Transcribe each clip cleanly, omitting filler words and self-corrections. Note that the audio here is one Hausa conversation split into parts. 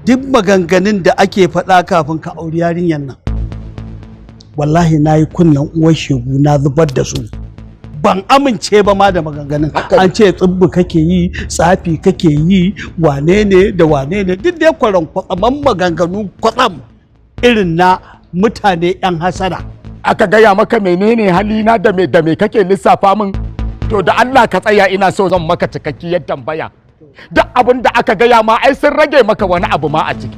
duk maganganun da ake faɗa kafin ka auri yarinyar nan wallahi na yi kunnen uwar shegu na zubar da su ban amince ba ma da maganganun an ce tsibbi kake yi tsafi kake yi wane ne da wane ne duk dai kwaran kwatsaman maganganu kwatsam irin na mutane yan hasada. Aka gaya maka menene halina da me kake lissafa min to da Allah ka tsaya ina so zan maka cikakkiyar tambaya. Duk abin da aka gaya ma ai sun rage maka wani abu ma a ciki.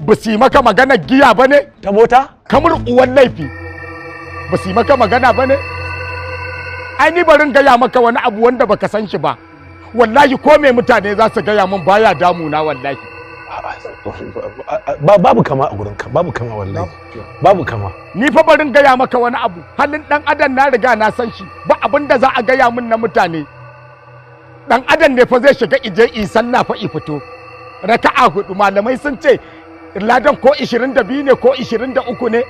Ba su yi maka magana giya ba ne? Ta mota? Kamar uwan laifi. Ba su yi maka magana ba ne? Ai ni barin gaya maka wani abu wanda baka san shi ba. Wallahi ko me mutane za su gaya min baya damuna wallahi. Babu kama a gurinka, babu kama wallahi. Babu kama. Ni fa barin gaya maka wani abu. Halin dan adam na riga na san shi. Ba abin da za a gaya min na mutane. Dan adam ne fa zai shiga ije sallah fa fito. Raka'a 4 malamai sun ce ladan ko 22 ne ko 23 ne.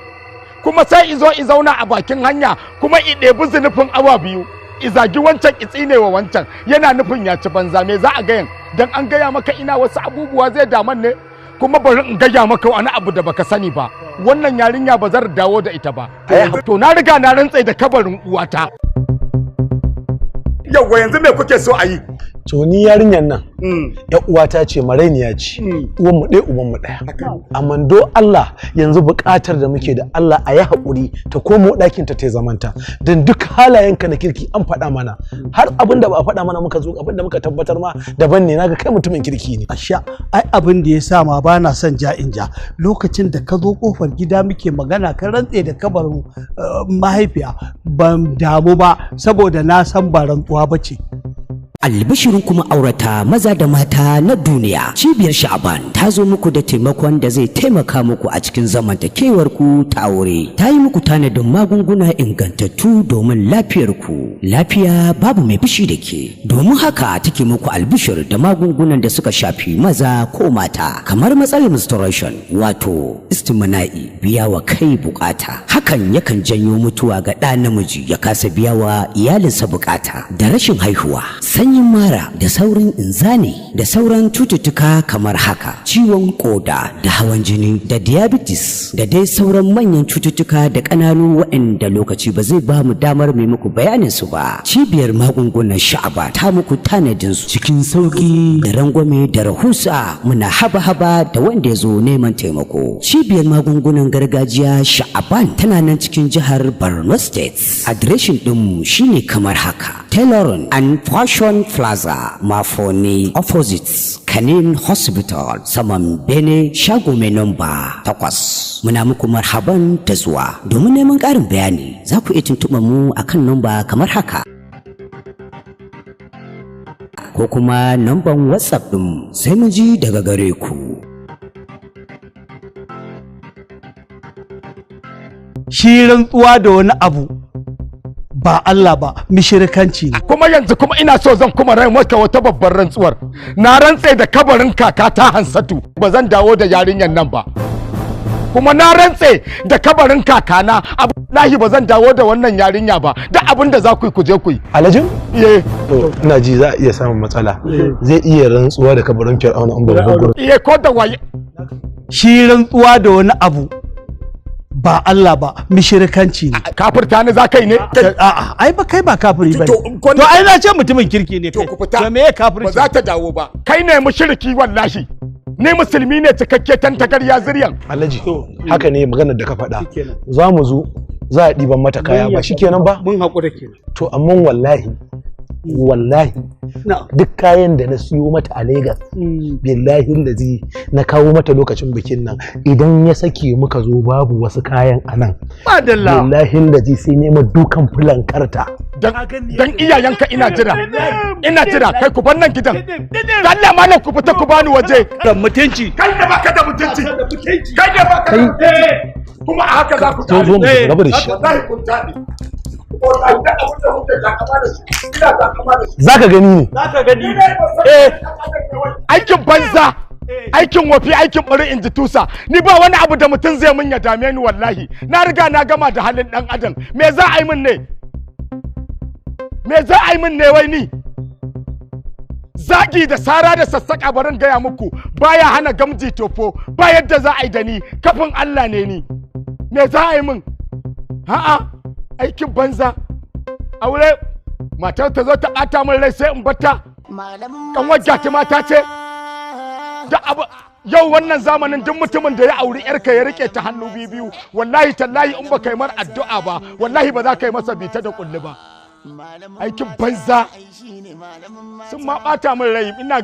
Kuma sai izo zauna a bakin hanya kuma i ɗebi zunufin awa 2. Izagi wancan itsine wa wancan yana nufin ya ci banza me za a gayan dan an gaya maka ina wasu abubuwa zai daman ne kuma bari in gaya maka wani abu da baka sani ba wannan yarinya ba zan dawo da ita ba to na riga na rantsa da kabarin uwata. Yawwa yanzu me kuke so a yi? To ni yarinyar nan ya uwata ce marainiya ce uwan mu ɗaya uban mu ɗaya amma do Allah yanzu buƙatar da muke da Allah a yi haƙuri ta komo ɗakin ta zamanta dan duk halayenka na kirki an faɗa mana har abin da ba a faɗa mana muka zo abin da muka tabbatar ma daban ne naga kai mutumin kirki ne. Asha ai abin da ya sa ma ba na son ja in ja lokacin da ka zo kofar gida muke magana ka rantse da kabarin mahaifiya ban damu ba saboda na san ba rantsuwa bace. Albishirin kuma aurata maza da mata na duniya cibiyar Sha'aban ta zo muku da taimakon da zai taimaka muku a cikin zamantakewar ku ta aure ta yi muku tanadin magunguna ingantattu domin lafiyar ku lafiya babu mai fushi da ke domin haka take muku albishir da magungunan da suka shafi maza ko mata kamar matsalar menstruation wato istimna'i biya wa kai bukata hakan yakan janyo mutuwa ga ɗa namiji ya kasa biya wa iyalinsa bukata da rashin haihuwa sanyin mara da saurin inzani da sauran cututtuka kamar haka ciwon koda da hawan jini da diabetes da dai sauran manyan cututtuka da ƙananu waɗanda lokaci ba zai ba mu damar mai muku bayanin su ba cibiyar magungunan Sha'aban ta muku tanadin su cikin sauki da rangwame da rahusa muna haba-haba da wanda ya zo neman taimako cibiyar magungunan gargajiya Sha'aban tana nan cikin jihar Borno State adireshin ɗinmu shine kamar haka tailoring and fashion Plaza Mafoni opposite Kanin Hospital saman Bene shago mai namba 8 muna muku marhaban da zuwa domin neman ƙarin bayani za ku iya tuntuɓa mu akan namba kamar haka ko kuma namban WhatsApp ɗin sai mu ji daga gare ku. Shi rantsuwa da wani abu ba Allah ba mishirkanci ne. Kuma yanzu kuma ina so zan kuma rai maka wata babbar rantsuwar na rantse da kabarin kaka ta Hansatu ba zan dawo da yarinyar nan ba kuma na rantse da kabarin kakana Abdullahi ba zan dawo da wannan yarinya ba duk abin da za ku yi ku je ku yi. Alhajin? To ina ji za a iya samun matsala zai iya rantsuwa da kabarin Fir'auna an ba gurin. Ko da waye shi rantsuwa da wani abu ba Allah ba mishirkanci ne. Kafirta ne za kai ne? A'a ai ba kai ba kafiri bane. To ai na ce mutumin kirki ne kai. To me ya kafirci? Ba za ta dawo ba. Kai ne mushriki wallahi. Ni musulmi ne cikakke tantagar ya zuriyan. Alhaji haka ne maganar da ka faɗa. Za mu zo za a ɗiban mata kaya ba shikenan ba? Mun haƙura kenan. To amma wallahi duk kayan da na siyo mata a Legas billahi lazi na kawo mata lokacin bikin nan idan ya sake muka zo babu wasu kayan a nan billahi lazi sai nema dukan fulan karta dan iyayenka ina jira kai ku bar nan gidan Allah malam ku fita ku bani waje da mutunci kai da baka da mutunci kai da baka kuma a haka za ku zo mu rabu da shi za ka gani ne aikin banza aikin wafi aikin bari in ji tusa ni ba wani abu da mutum zai mun ya dame ni wallahi na riga na gama da halin dan adam me za a yi min ne wai ni zagi da sara da sassaƙa barin gaya muku baya hana gamji tofo ba yadda za a yi da ni kafin Allah ne ni me za a yi min a'a aikin banza aure matar ta zo ta ɓata min rai sai in batta kanwar jati mata ce da abu yau wannan zamanin duk mutumin da ya auri yarka ya rike ta hannu biyu wallahi tallahi in baka yi mar addu'a ba wallahi ba za ka yi masa bita da kulli ba aikin banza sun ma ɓata min rai ina